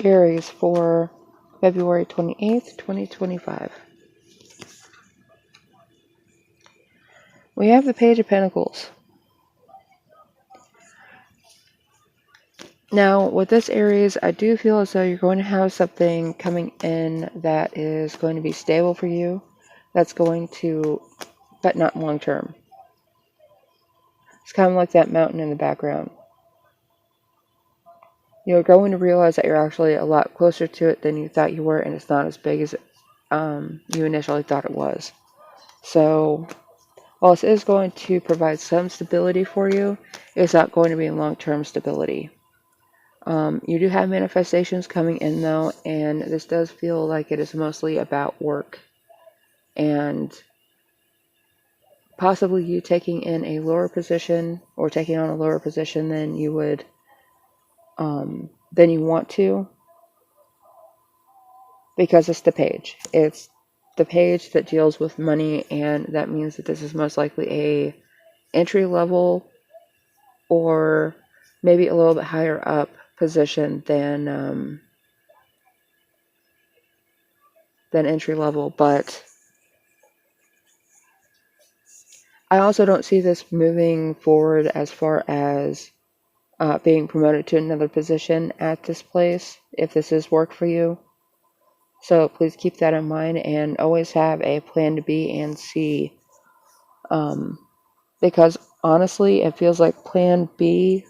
Aries for February 28th, 2025. We have the Page of Pentacles. Now, with this Aries, I do feel as though you're going to have something coming in that is going to be stable for you. That's going to, but not long term. It's kind of like that mountain in the background. You're going to realize that you're actually a lot closer to it than you thought you were, and it's not as big as you initially thought it was. So, while this is going to provide some stability for you, it's not going to be long-term stability. You do have manifestations coming in, though, and this does feel like it is mostly about work. And possibly you taking in a lower position, or taking on a lower position than you would, than you want to. Because it's the page. It's the page that deals with money, and that means that this is most likely a entry level or maybe a little bit higher up position than entry level. But I also don't see this moving forward as far as being promoted to another position at this place, if this is work for you. So please keep that in mind, and always have a plan B and C. Because honestly, it feels like plan B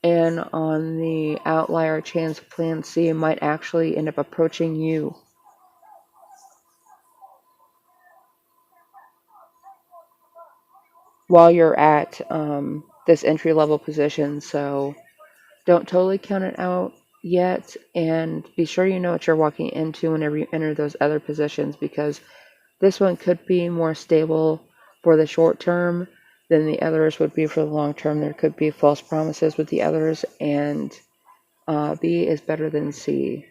and on the outlier chance plan C might actually end up approaching you. While you're at this entry level position. So don't totally count it out yet, and be sure you know what you're walking into whenever you enter those other positions, because this one could be more stable for the short term than the others would be for the long term. There could be false promises with the others, and B is better than C.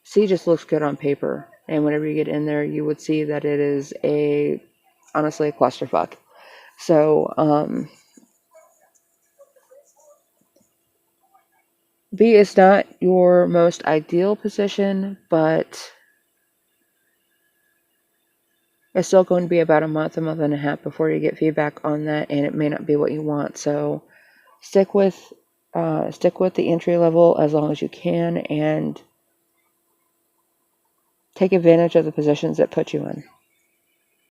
C just looks good on paper, and whenever you get in there, you would see that it is honestly a clusterfuck. So, B is not your most ideal position, but it's still going to be about a month and a half before you get feedback on that, and it may not be what you want. So stick with the entry level as long as you can, and take advantage of the positions that put you in.